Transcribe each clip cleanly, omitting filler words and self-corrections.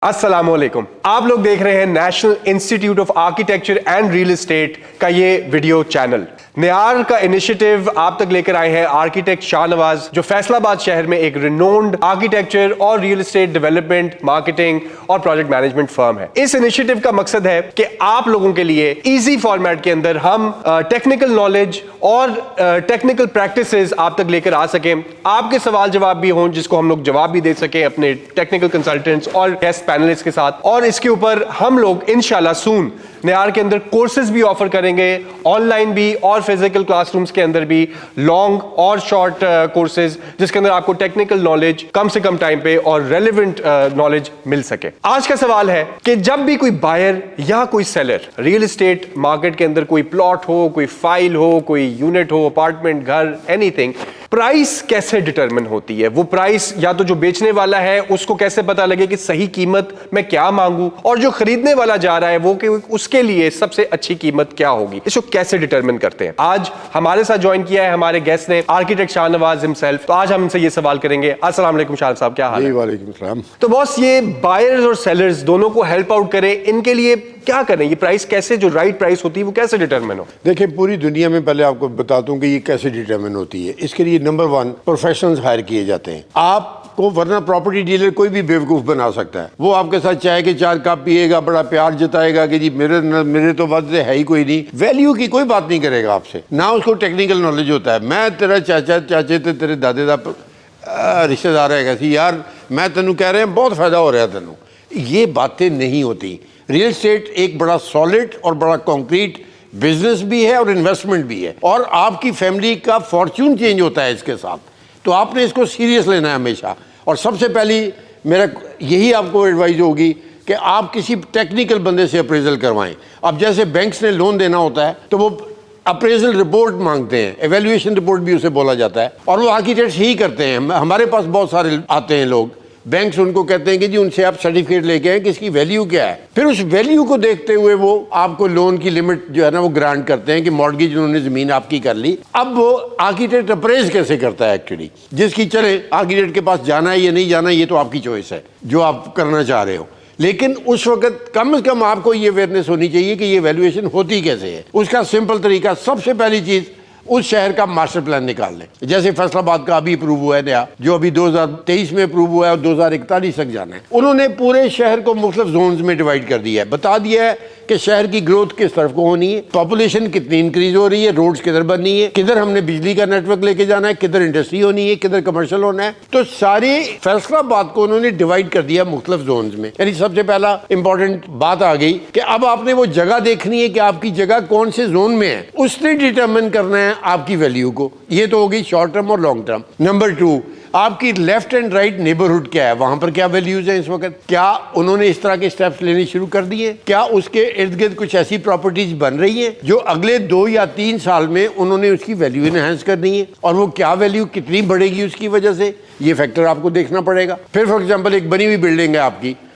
अस्सलामुअलैकुम। आप लोग देख रहे हैं national institute of architecture and real estate का ये वीडियो चैनल। नियार का इनिशिएटिव आप तक लेकर आए हैं आर्किटेक्ट शाहनवाज, जो फैसलाबाद शहर में एक रिनोन्ड आर्किटेक्चर और रियल एस्टेट डेवलपमेंट, मार्केटिंग और प्रोजेक्ट मैनेजमेंट फर्म है। इस इनिशिएटिव का मकसद है कि आप लोगों के लिए इजी फॉर्मेट के अंदर हम टेक्निकल नॉलेज और टेक्निकल प्रैक्टिसेस आप तक लेकर आ सकें, आपके सवाल जवाब भी हों जिसको हम लोग जवाब भी दे सकें अपने टेक्निकल कंसल्टेंट्स और गेस्ट पैनलिस्ट के साथ। और इसके ऊपर हम लोग इंशाल्लाह सून नियार के अंदर कोर्सेज भी ऑफर करेंगे, ऑनलाइन भी और फिजिकल क्लासरूम्स के अंदर भी, लॉन्ग और शॉर्ट कोर्सेज, जिसके अंदर आपको टेक्निकल नॉलेज कम से कम टाइम पे और रेलेवेंट नॉलेज मिल सके। आज का सवाल है कि जब भी कोई बायर या कोई सेलर रियल एस्टेट मार्केट के अंदर कोई प्लॉट हो, कोई फाइल हो, कोई यूनिट हो, अपार्टमेंट, घर, एनीथिंग, प्राइस कैसे डिटरमिन होती है? वो प्राइस या तो जो बेचने वाला है उसको कैसे पता लगे कि सही कीमत मैं क्या मांगू, और जो खरीदने वाला जा रहा है वो कि उसके लिए सबसे अच्छी कीमत क्या होगी, इसको कैसे डिटरमिन करते हैं? आज हमारे साथ ज्वाइन किया है हमारे गेस्ट ने आर्किटेक्ट शाहनवाज हिमसेल्फ। तो आज हम इनसे ये सवाल करेंगे। अस्सलाम वालेकुम शाह साहब, क्या हाल है? वालेकुम सलाम। तो बॉस, ये बायर्स और सेलर्स दोनों को हेल्प आउट करें, इनके लिए क्या करें? ये प्राइस कैसे, जो राइट प्राइस होती है वो कैसे डिटरमिन हो? देखिए, पूरी दुनिया में पहले आपको बताता हूँ कि ये कैसे डिटरमिन होती है। इसके लिए नंबर 1 प्रोफेशनल्स हायर किए जाते हैं आपको, वरना प्रॉपर्टी डीलर कोई भी बेवकूफ बना सकता है। वो आपके साथ चाय के 4 कप पिएगा, बड़ा प्यार जताएगा कि जी मेरे तो वजह है ही कोई नहीं, वैल्यू की कोई बात नहीं करेगा आपसे, ना उसको टेक्निकल नॉलेज होता है। मैं तेरा चाचे तो तेरे दादे का रिश्तेदार है, कैसी यार मैं तेनू कह रहे हैं बहुत फायदा हो रहा है तेनू, ये बातें नहीं होती। रियल एस्टेट एक बड़ा सॉलिड और बड़ा कॉन्क्रीट बिजनेस भी है और इन्वेस्टमेंट भी है, और आपकी फैमिली का फॉर्च्यून चेंज होता है इसके साथ। तो आपने इसको सीरियस लेना है हमेशा। और सबसे पहली मेरा यही आपको एडवाइस होगी कि आप किसी टेक्निकल बंदे से अप्रेजल करवाएं। अब जैसे बैंक्स ने लोन देना होता है तो वो अप्रेजल रिपोर्ट मांगते हैं, एवेल्युएशन रिपोर्ट भी उसे बोला जाता है, और वो आर्किटेक्ट्स ही करते हैं। हमारे पास बहुत सारे आते हैं लोग, बैंक्स उनको कहते हैं कि जी उनसे आप सर्टिफिकेट लेके आए कि इसकी वैल्यू क्या है। फिर उस वैल्यू को देखते हुए वो आपको लोन की लिमिट जो है ना वो ग्रांट करते हैं कि मॉर्गेज उन्होंने जमीन आपकी कर ली। अब वो आर्किटेक्ट अप्रेज कैसे करता है एक्चुअली, जिसकी चले आर्किटेक्ट के पास जाना है या नहीं जाना, ये तो आपकी चॉइस है जो आप करना चाह रहे हो, लेकिन उस वक्त कम से कम आपको ये अवेयरनेस होनी चाहिए कि ये वैल्यूएशन होती कैसे है। उसका सिंपल तरीका, सबसे पहली चीज उस शहर का मास्टर प्लान निकाल लें। जैसे फैसलाबाद का अभी अप्रूव हुआ है नया, जो अभी 2023 में अप्रूव हुआ है और 2041 तक जाना है। उन्होंने पूरे शहर को मुख्तलिफ जोन्स में डिवाइड कर दिया है, बता दिया है कि शहर की ग्रोथ किस तरफ को होनी है, पॉपुलेशन कितनी इंक्रीज हो रही है, रोड्स किधर बननी है, किधर हमने बिजली का नेटवर्क लेके जाना है, किधर इंडस्ट्री होनी है, किधर कमर्शियल होना है। तो सारे फैसलाबाद को उन्होंने डिवाइड कर दिया मुख्तलिफ जोन्स में। यानी सबसे पहला इंपॉर्टेंट बात आ गई कि अब आपने वो जगह देखनी है कि आपकी जगह कौन से जोन में है, उसने डिटरमिन करना है आपकी वैल्यू को। ये तो होगी शॉर्ट टर्म और लॉन्ग टर्म। नंबर 2, आपकी लेफ्ट एंड राइट नेबरहुड क्या है, वहां पर क्या वैल्यूज है इस वक्त, क्या उन्होंने इस तरह के स्टेप्स लेने शुरू कर दिए, क्या उसके इर्द गिर्द कुछ ऐसी प्रॉपर्टीज बन रही हैं जो अगले 2 या 3 साल में उन्होंने उसकी वैल्यू इनहेंस करनी है, और वो क्या वैल्यू कितनी बढ़ेगी उसकी वजह से, ये फैक्टर आपको देखना पड़ेगा। फिर फॉर एग्जाम्पल एक बनी हुई बिल्डिंग है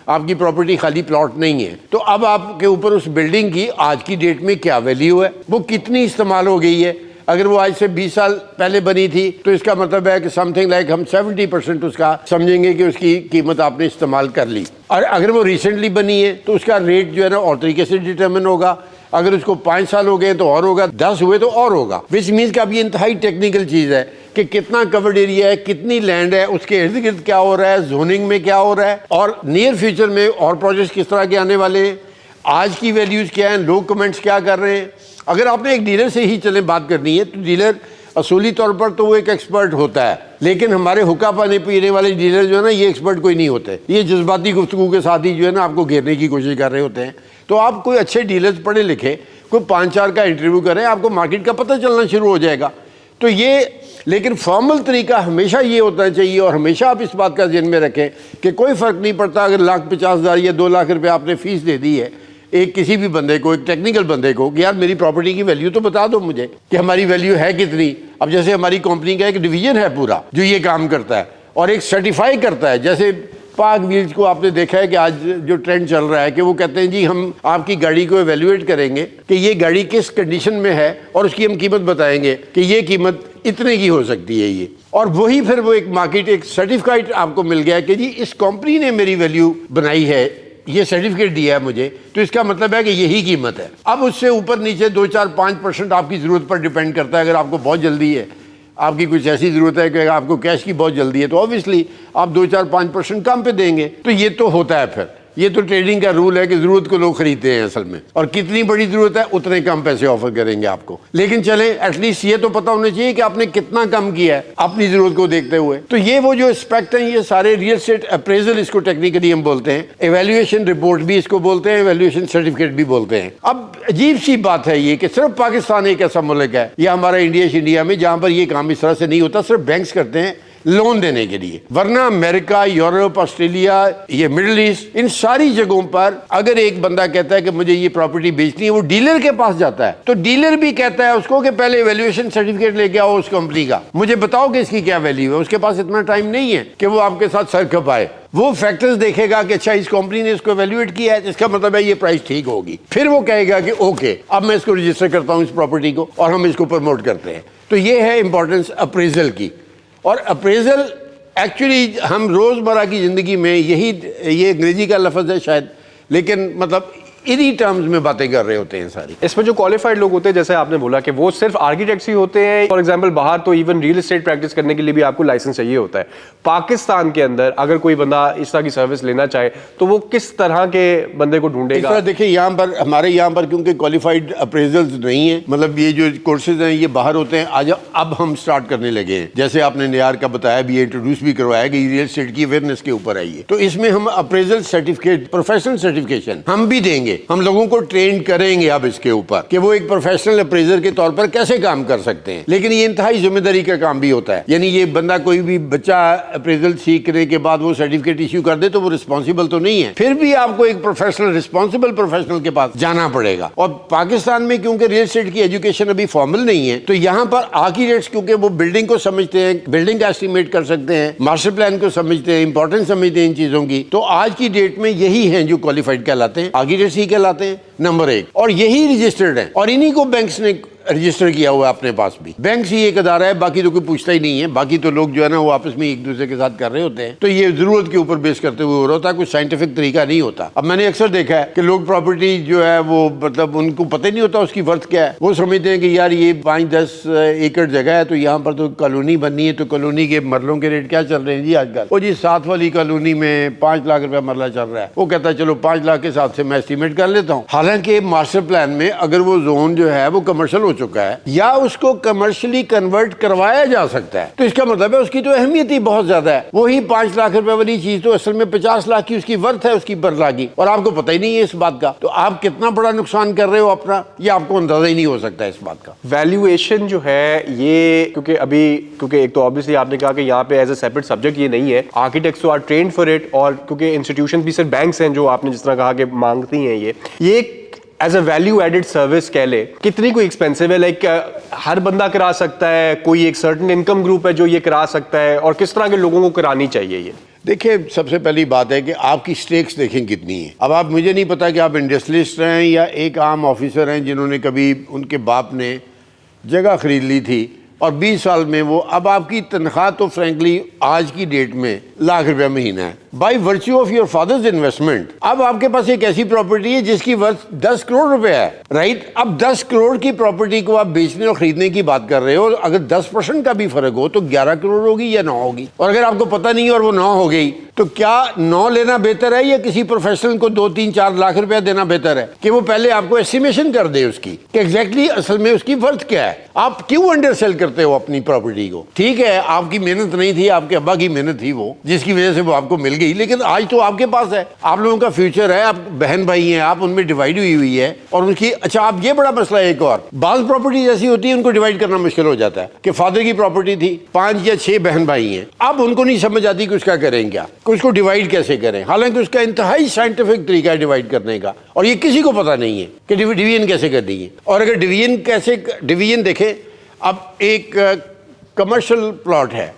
आपकी प्रॉपर्टी खाली प्लॉट नहीं है, तो अब आपके ऊपर उस बिल्डिंग की आज की डेट में क्या वैल्यू है, वो कितनी इस्तेमाल हो गई है। अगर वो आज से 20 साल पहले बनी थी तो इसका मतलब है कि समथिंग लाइक हम 70% उसका समझेंगे कि उसकी कीमत आपने इस्तेमाल कर ली। और अगर वो रिसेंटली बनी है तो उसका रेट जो है ना और तरीके से डिटरमिन होगा। अगर उसको 5 साल हो गए तो और होगा, 10 हुए तो और होगा। विच मीन्स कि अब ये इंतहाई टेक्निकल चीज़ है कि कितना कवर्ड एरिया है, कितनी लैंड है, उसके इर्द गिर्द क्या हो रहा है, जोनिंग में क्या हो रहा है, और नियर फ्यूचर में और प्रोजेक्ट्स किस तरह के आने वाले हैं, आज की वैल्यूज़ क्या हैं, लोग कमेंट्स क्या कर रहे हैं। अगर आपने एक डीलर से ही चले बात करनी है तो डीलर असूली तौर पर तो वो एक एक्सपर्ट होता है, लेकिन हमारे हुक्का पानी पीने वाले डीलर जो है ना ये एक्सपर्ट कोई नहीं होते, ये जज्बाती गुफ्तगू के साथ ही जो है ना आपको घेरने की कोशिश कर रहे होते हैं। तो आप कोई अच्छे डीलर्स पढ़े लिखे कोई 5-4 का इंटरव्यू करें, आपको मार्केट का पता चलना शुरू हो जाएगा। तो ये, लेकिन फॉर्मल तरीका हमेशा ये होना चाहिए, और हमेशा आप इस बात का ध्यान में रखें कि कोई फ़र्क नहीं पड़ता अगर 1,50,000 या 2 लाख रुपये आपने फीस दे दी है एक किसी भी बंदे को, एक टेक्निकल बंदे को, कि यार मेरी प्रॉपर्टी की वैल्यू तो बता दो मुझे कि हमारी वैल्यू है कितनी। अब जैसे हमारी कंपनी का एक डिवीजन है पूरा जो ये काम करता है और एक सर्टिफाई करता है। जैसे पाक व्हील्स को आपने देखा है कि आज जो ट्रेंड चल रहा है कि वो कहते हैं जी हम आपकी गाड़ी को एवेल्युएट करेंगे कि ये गाड़ी किस कंडीशन में है और उसकी हम कीमत बताएंगे कि ये कीमत اتنے کی ہو سکتی ہے یہ, اور وہی پھر وہ ایک مارکیٹ, ایک سرٹیفکیٹ آپ کو مل گیا کہ جی اس کمپنی نے میری ویلیو بنائی ہے, یہ سرٹیفکیٹ دیا ہے مجھے, تو اس کا مطلب ہے کہ یہی قیمت ہے. اب اس سے اوپر نیچے 2-4-5% آپ کی ضرورت پر ڈیپینڈ کرتا ہے. اگر آپ کو بہت جلدی ہے, آپ کی کچھ ایسی ضرورت ہے کہ آپ کو کیش کی بہت جلدی ہے, تو آبویسلی آپ 2-4-5% کم پہ دیں گے. تو یہ تو ہوتا ہے, پھر یہ تو ٹریڈنگ کا رول ہے کہ ضرورت کو لوگ خریدتے ہیں اصل میں, اور کتنی بڑی ضرورت ہے اتنے کم پیسے آفر کریں گے آپ کو. لیکن چلیں ایٹ لیسٹ یہ تو پتہ ہونا چاہیے کہ آپ نے کتنا کم کیا ہے اپنی ضرورت کو دیکھتے ہوئے. تو یہ وہ جو اسپیکٹ ہیں, یہ سارے ریئل اسٹیٹ اپریزل اس کو ٹیکنیکلی ہم بولتے ہیں, ایویلیویشن رپورٹ بھی اس کو بولتے ہیں, ایویلیویشن سرٹیفکیٹ بھی بولتے ہیں. اب عجیب سی بات ہے یہ کہ صرف پاکستان ایک ایسا ملک ہے, یا ہمارا انڈیا میں, جہاں پر یہ کام اس طرح سے نہیں ہوتا, صرف بینکس کرتے ہیں لون دینے کے لیے. ورنہ امریکہ, یورپ, آسٹریلیا, یہ مڈل ایسٹ, ان ساری جگہوں پر اگر ایک بندہ کہتا ہے کہ مجھے یہ پراپرٹی بیچنی ہے, وہ ڈیلر کے پاس جاتا ہے, تو ڈیلر بھی کہتا ہے اس کو کہ پہلے ایویلیویشن سرٹیفکیٹ لے کے آؤ اس کمپنی کا, مجھے بتاؤ کہ اس کی کیا ویلیو ہے. اس کے پاس اتنا ٹائم نہیں ہے کہ وہ آپ کے ساتھ سر کھپائے. وہ فیکٹرز دیکھے گا کہ اچھا اس کمپنی نے اس کو ایویلیویٹ کیا ہے, اس کا مطلب ہے یہ پرائس ٹھیک ہوگی. پھر وہ کہے گا کہ اوکے اب میں اس کو رجسٹر کرتا ہوں اس پراپرٹی کو, اور ہم اس کو پروموٹ کرتے ہیں. تو یہ ہے امپورٹنس اپریزل کی. اور اپریزل ایکچولی ہم روزمرہ کی زندگی میں یہی, یہ انگریزی کا لفظ ہے شاید, لیکن مطلب انہی ٹرمز میں باتیں کر رہے ہوتے ہیں ساری. اس میں جو کوالیفائڈ لوگ ہوتے ہیں, جیسے آپ نے بولا کہ وہ صرف آرکیٹیکٹس ہی ہوتے ہیں. فار ایگزامپل باہر تو ایون ریل اسٹیٹ پریکٹس کرنے کے لیے بھی آپ کو لائسنس چاہیے ہوتا ہے. پاکستان کے اندر اگر کوئی بندہ اس طرح کی سروس لینا چاہے تو وہ کس طرح کے بندے کو ڈھونڈے گا؟ دیکھیں یہاں پر, ہمارے یہاں پر کیونکہ کوالیفائڈ اپریزلز نہیں ہیں, مطلب یہ جو کورسز ہیں یہ باہر ہوتے ہیں. آج اب ہم سٹارٹ کرنے لگے ہیں, جیسے آپ نے نیار کا بتایا بھی, انٹروڈیوس بھی کروایا کہ ریئل اسٹیٹ کی اویئرنیس کے اوپر آئیے. تو اس میں ہم اپریزل سرٹیفکیٹ, پروفیشنل سرٹیفکیشن ہم بھی دیں گے, ہم لوگوں کو ٹرین کریں گے اب اس کے اوپر کہ وہ ایک پروفیشنل اپریزر کے طور پر کیسے کام کر سکتے ہیں. لیکن یہ انتہائی ذمہ داری کا کام بھی ہوتا ہے. یعنی یہ بندہ, کوئی بھی بچہ اپریزل سیکھنے کے بعد وہ سرٹیفکیٹ ایشو کر دے تو وہ رسپانسبل تو نہیں ہے, پھر بھی آپ کو ایک پروفیشنل, رسپانسبل پروفیشنل کے پاس جانا پڑے گا. اور پاکستان میں کیونکہ ریل اسٹیٹ کی ایجوکیشن ابھی فارمل نہیں ہے, تو یہاں پر آرکیٹیکٹس کیونکہ وہ بلڈنگ کو سمجھتے ہیں, بلڈنگ کا اسٹیمیٹ کر سکتے ہیں, ماسٹر پلان کو سمجھتے ہیں, امپورٹنس سمجھتے ہیں ان چیزوں کی, تو آج کی ڈیٹ میں یہی ہیں جو کوالیفائڈ کہلاتے ہیں, آرکیٹیکٹس ہی کہلاتے ہیں نمبر 1, اور یہی رجسٹرڈ ہیں, اور انہی کو بینکس نے رجسٹر کیا ہوا ہے اپنے پاس بھی. بینکس ہی ایک ادارہ ہے, باقی تو کوئی پوچھتا ہی نہیں ہے. باقی تو لوگ جو ہے نا وہ آپس میں ایک دوسرے کے ساتھ کر رہے ہوتے ہیں, تو یہ ضرورت کے اوپر بیس کرتے ہوئے ہو رہا ہوتا ہے, کوئی سائنٹیفک طریقہ نہیں ہوتا. اب میں نے اکثر دیکھا ہے کہ لوگ پراپرٹی جو ہے وہ مطلب ان کو پتہ نہیں ہوتا اس کی ورتھ کیا ہے. وہ سمجھتے ہیں کہ یار یہ 5-10 ایکڑ جگہ ہے تو یہاں پر تو کالونی بننی ہے, تو کالونی کے مرلوں کے ریٹ کیا چل رہے ہیں جی آج کل؟ وہ جی 7 والی کالونی میں 5 لاکھ روپے مرلہ چل رہا ہے. وہ کہتا ہے چلو 5 لاکھ کے ساتھ سے میں اسٹیمیٹ کر لیتا ہوں. حالانکہ ماسٹر پلان میں اگر وہ زون جو ہے وہ کمرشل ہو چکا ہے یا اس کو کمرشلی کنورٹ کروایا جا سکتا ہے, تو اس کا مطلب ہے اس کی تو اہمیت ہی بہت زیادہ ہے. وہی 5 لاکھ روپے والی چیز تو اصل میں 50 لاکھ کی اس کی ورتھ ہے, اس کی برلاگی, اور آپ کو پتہ ہی نہیں ہے اس بات کا. تو آپ کتنا بڑا نقصان کر رہے ہو اپنا, یہ آپ کو اندازہ ہی نہیں ہو سکتا اس بات کا. ویلیویشن جو ہے یہ کیونکہ ایک تو آبویسلی آپ نے کہا کہ یہاں پہ ایز اے سیپریٹ سبجیکٹ یہ نہیں ہے, آرکیٹیکٹس تو آر ٹرینڈ فار اٹ, اور کیونکہ انسٹیٹیوشن بھی صرف بینکس ہیں جو آپ نے جس طرح کہا کہ مانگتی ہیں, یہ as a value added service کہہ لے, کتنی کوئی ایکسپینسو ہے؟ لائک ہر بندہ کرا سکتا ہے, کوئی ایک سرٹن انکم گروپ ہے جو یہ کرا سکتا ہے, اور کس طرح کے لوگوں کو کرانی چاہیے یہ؟ دیکھیں سب سے پہلی بات ہے کہ آپ کی سٹیکس دیکھیں کتنی ہیں. اب آپ, مجھے نہیں پتا کہ آپ انڈسٹریلسٹ ہیں یا ایک عام آفیسر ہیں جنہوں نے کبھی ان کے باپ نے جگہ خرید لی تھی اور 20 سال میں وہ, اب آپ کی تنخواہ تو فرینکلی آج کی ڈیٹ میں لاکھ روپے مہینہ ہے by virtue of your father's investment. اب آپ کے پاس ایک ایسی پراپرٹی ہے جس کی ورث 10 کروڑ روپے ہے, رائٹ. اب 10 کروڑ کی پراپرٹی کو آپ بیچنے اور خریدنے کی بات کر رہے ہو, اگر 10% کا بھی فرق ہو تو 11 کروڑ ہوگی یا 9 ہوگی. اور اگر آپ کو پتہ نہیں اور وہ 9 ہو گئی تو کیا 9 لینا بہتر ہے یا کسی پروفیشنل کو 2-3-4 لاکھ روپے دینا بہتر ہے کہ وہ پہلے آپ کو ایسٹیمیشن کر دے اس کی کہ ایگزیکٹلی اصل میں اس کی ورتھ کیا ہے. آپ کیوں انڈر سیل کرتے ہو اپنی پراپرٹی کو؟ ٹھیک ہے آپ کی محنت نہیں تھی, آپ کے ابا کی محنت تھی وہ, جس کی وجہ سے وہ آپ کو مل گئی, لیکن آج تو آپ کے پاس ہے, آپ لوگوں کا فیوچر ہے, آپ بہن بھائی ہیں, آپ ان میں ڈیوائڈ ہوئی ہے, اور ان کی اچھا آپ یہ بڑا مسئلہ ہے. ایک اور بعض پراپرٹی ایسی ہوتی ہے ان کو ڈیوائڈ کرنا مشکل ہو جاتا ہے کہ فادر کی پراپرٹی تھی, 5 یا 6 بہن بھائی ہیں, اب ان کو نہیں سمجھ آتی کہ اس کا کریں کیا, کہ اس کو ڈیوائڈ کیسے کریں, حالانکہ اس کا انتہائی سائنٹیفک طریقہ ہے ڈیوائڈ کرنے کا, اور یہ کسی کو پتہ نہیں ہے کہ ڈویژن کیسے کر دی ہے. اور اگر ڈویژن دیکھیں, اب ایک کمرشل پلاٹ ہے,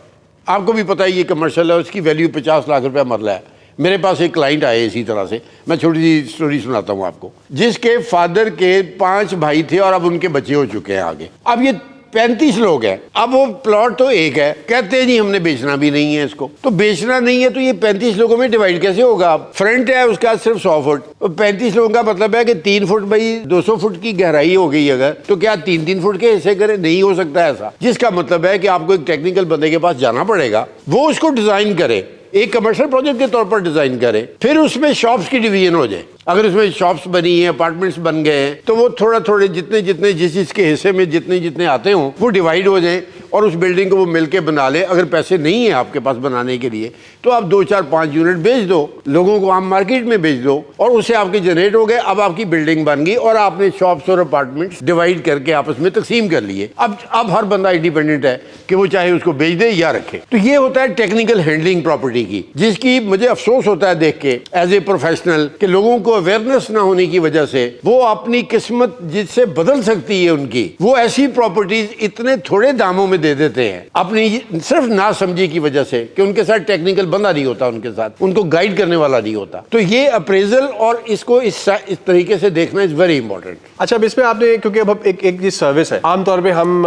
آپ کو بھی پتہ ہے یہ کمرشل ہے, اس کی ویلیو 50 لاکھ روپے مرلہ ہے. میرے پاس ایک کلائنٹ آئے اسی طرح سے, میں چھوٹی سی سٹوری سناتا ہوں آپ کو, جس کے فادر کے 5 بھائی تھے اور اب ان کے بچے ہو چکے ہیں آگے. اب یہ 35 लोग हैं, अब वो प्लॉट तो एक है, कहते हैं जी हमने बेचना भी नहीं है इसको, तो बेचना नहीं है तो ये 35 लोगों में डिवाइड कैसे होगा? फ्रंट है उसका सिर्फ 100 फुट, तो 35 लोगों का मतलब है कि 3 फुट भाई 200 फुट की गहराई हो गई अगर, तो क्या 3-3 फुट के हिस्से करें? नहीं हो सकता ऐसा, जिसका मतलब है कि आपको एक टेक्निकल बंदे के पास जाना पड़ेगा, वो उसको डिजाइन करे, एक कमर्शियल प्रोजेक्ट के तौर पर डिजाइन करे, फिर उसमें शॉप्स की डिवीजन हो जाए। अगर उसमें शॉप्स बनी है, अपार्टमेंट्स बन गए हैं, तो वो थोड़ा थोड़े जितने जितने जिस जिसके हिस्से में जितने जितने आते हों वो डिवाइड हो जाएं और उस बिल्डिंग को वो मिलके बना ले। अगर पैसे नहीं है आपके पास बनाने के लिए तो आप 2, 4, 5 यूनिट बेच दो, लोगों को आम मार्केट में बेच दो और उससे आपके जनरेट हो गए। अब आपकी बिल्डिंग बन गई और आपने शॉप्स और अपार्टमेंट्स डिवाइड करके आपस में तकसीम कर लिए। अब हर बंदा इंडिपेंडेंट है कि वो चाहे उसको बेच दे या रखे। तो ये होता है टेक्निकल हैंडलिंग प्रॉपर्टी की, जिसकी मुझे अफसोस होता है देख के एज ए प्रोफेशनल कि लोगों को अवेयरनेस ना होने की वजह से वो अपनी किस्मत जिससे बदल सकती है उनकी, वो ऐसी प्रॉपर्टीज इतने थोड़े दामों में दे देते हैं अपनी सिर्फ ना समझी की वजह से कि उनके साथ टेक्निकल बंदा नहीं होता, उनके साथ उनको गाइड करने वाला नहीं होता। तो ये अप्रेजल और इसको इस तरीके से देखना इज वेरी इंपॉर्टेंट। अच्छा, अब इसमें आपने, क्योंकि अब एक ये सर्विस है, आमतौर पे हम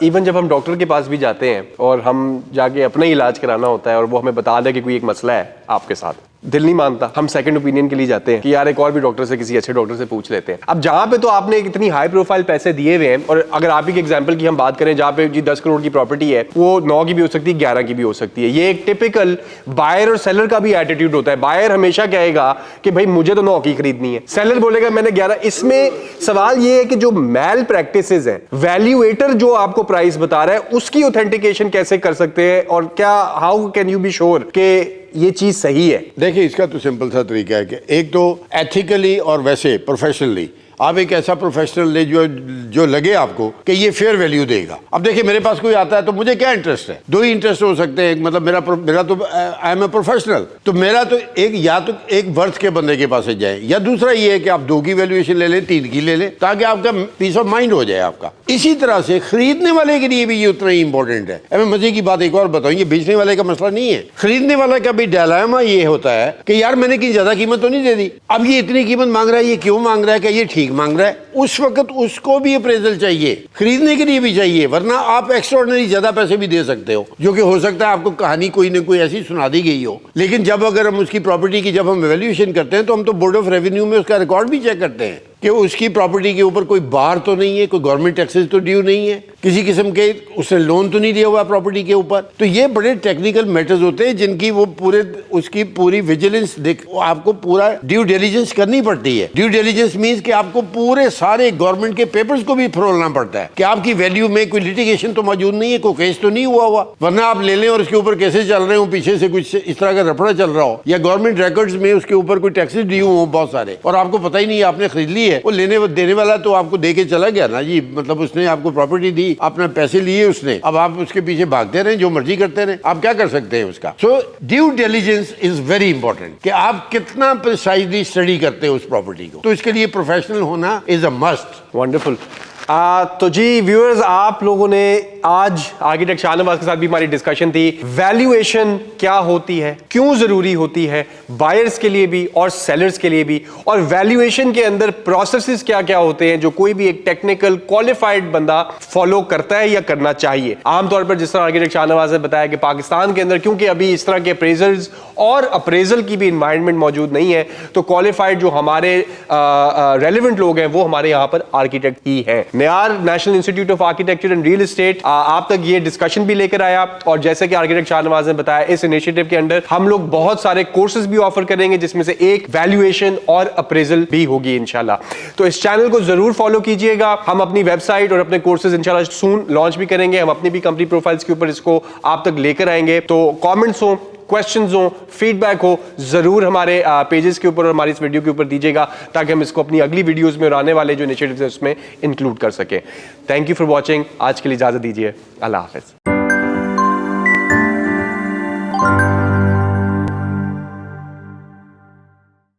इवन जब हम डॉक्टर के पास भी जाते हैं और हम जाके अपना ही इलाज कराना होता है और वो हमें बता दे कि कोई एक मसला है आपके साथ, दिल नहीं मानता, हम सेकंड ओपिनियन के लिए जाते हैं कि यार एक और भी डॉक्टर से, किसी अच्छे डॉक्टर से पूछ लेते हैं। अब जहां पे तो आपने इतनी हाई प्रोफाइल पैसे दिए हुए हैं, और अगर आप ही के एग्जांपल की हम बात करें जहां पे जी 10 करोड़ की प्रॉपर्टी है, वो 9 की भी हो सकती है, 11 की भी हो सकती है। ये एक टिपिकल बायर और सेलर का भी एटीट्यूड होता है। बायर हमेशा कहेगा कि भाई मुझे तो 9 की खरीदनी है, सेलर बोलेगा मैंने 11। इसमें सवाल ये है कि जो मैल प्रैक्टिसेस है, वैल्यूएटर जो आपको प्राइस बता रहा है उसकी ऑथेंटिकेशन कैसे कर सकते हैं, और क्या how can you be sure कि ये चीज सही है? देखिए, इसका तो सिंपल सा तरीका है कि एक तो एथिकली और वैसे प्रोफेशनली आप एक ऐसा प्रोफेशनल ले जो लगे आपको कि ये फेयर वैल्यू देगा। अब देखिए, मेरे पास कोई आता है तो मुझे क्या इंटरेस्ट है? 2 ही इंटरेस्ट हो सकते हैं। मतलब मेरा तो आई एम ए प्रोफेशनल, तो मेरा तो या तो एक वर्थ के बंदे के पास जाए, या दूसरा ये है कि आप 2 की वैल्यूएशन ले लें, 3 की ले लें, ताकि आपका पीस ऑफ माइंड हो जाए आपका। इसी तरह से खरीदने वाले के लिए भी ये उतना ही इंपॉर्टेंट है। अब मैं मजे की बात एक और बताऊं, ये बेचने वाले का मसला नहीं है, खरीदने वाला का भी डायलेमा ये होता है कि यार मैंने कहीं ज्यादा कीमत तो नहीं दे दी, अब ये इतनी कीमत मांग रहा है, ये क्यों मांग रहा है, क्या ये ठीक मांग रहा है? उस वक्त उसको भी अप्रेजल चाहिए, खरीदने के लिए भी चाहिए, वरना आप एक्स्ट्राऑर्डिनरी ज्यादा पैसे भी दे सकते हो, जो कि हो सकता है आपको कहानी कोई ना कोई ऐसी सुना दी गई हो। लेकिन जब अगर हम उसकी प्रॉपर्टी की जब हम वैल्यूएशन करते हैं तो हम तो बोर्ड ऑफ रेवेन्यू में उसका रिकॉर्ड भी चेक करते हैं कि उसकी प्रॉपर्टी के ऊपर कोई बार तो नहीं है, कोई गवर्नमेंट टैक्सेस तो ड्यू नहीं है, किसी किस्म के उसने लोन तो नहीं दिया हुआ प्रॉपर्टी के ऊपर। तो ये बड़े टेक्निकल मैटर्स होते हैं जिनकी वो उसकी पूरी विजिलेंस आपको पूरा ड्यू डिलीजेंस करनी पड़ती है। ड्यू डिलीजेंस मींस कि आपको पूरे सारे गवर्नमेंट के पेपर्स को भी फरोलना पड़ता है कि आपकी वैल्यू में कोई लिटिगेशन तो मौजूद नहीं है, कोई केस तो नहीं हुआ, वरना आप ले लें और उसके ऊपर केसेस चल रहे हो, पीछे से कुछ इस तरह का रफड़ा चल रहा हो, या गवर्नमेंट रिकॉर्ड्स में उसके ऊपर कोई टैक्सेस ड्यू हो बहुत सारे, और आपको पता ही नहीं है आपने खरीद ली है। वो देने वाला तो आपको दे के चला गया ना जी, मतलब उसने आपको प्रॉपर्टी दी, अपने पैसे लिए उसने, अब आप उसके पीछे भागते रहे, जो मर्जी करते रहे, आप क्या कर सकते हैं उसका? So due diligence is very important कि आप कितना प्रिसाइजली स्टडी करते हो उस प्रॉपर्टी को, तो इसके लिए प्रोफेशनल होना इज अ मस्ट। वंडरफुल। तो जी व्यूअर्स, आप लोगों ने आज आर्किटेक्ट शाहनवाज के साथ भी हमारी डिस्कशन थी, वैल्यूएशन क्या होती है, क्यों जरूरी होती है, बायर्स के लिए भी और सेलर्स के लिए भी, और वैल्यूएशन के अंदर प्रोसेसेस क्या क्या होते हैं जो कोई भी एक टेक्निकल क्वालिफाइड बंदा फॉलो करता है या करना चाहिए। आमतौर पर जिस तरह आर्किटेक्ट शाहनवाज ने बताया कि पाकिस्तान के अंदर क्योंकि अभी इस तरह के अप्रेजल्स और अप्रेजल की भी इन्वायरमेंट मौजूद नहीं है, तो क्वालिफाइड जो हमारे रेलिवेंट लोग हैं वो हमारे यहाँ पर आर्किटेक्ट ही है। नियार national institute of architecture and real estate आप तक ये डिस्कशन भी लेकर आया, और जैसे कि आर्किटेक्ट शाहनवाज ने बताया, इस इनिशिएटिव के अंदर हम लोग बहुत सारे कोर्सेज भी ऑफर करेंगे, जिसमें से एक वैल्यूएशन और अप्रेजल भी होगी इंशाल्लाह। तो इस चैनल को जरूर फॉलो कीजिएगा। हम अपनी वेबसाइट और अपने कोर्सेज इंशाल्लाह सून लॉन्च भी करेंगे, हम अपनी भी कंपनी प्रोफाइल्स के ऊपर इसको आप तक लेकर आएंगे। तो कमेंट्स हो, क्वेश्चंस हो, फीडबैक हो, जरूर हमारे पेजेस के ऊपर और हमारी इस वीडियो के ऊपर दीजिएगा, ताकि हम इसको अपनी अगली वीडियोस में और आने वाले जो इनिशिएटिव्स हैं उसमें इंक्लूड कर सकें। Thank you for watching. आज के लिए इजाजत दीजिए। अल्लाह हाफिज।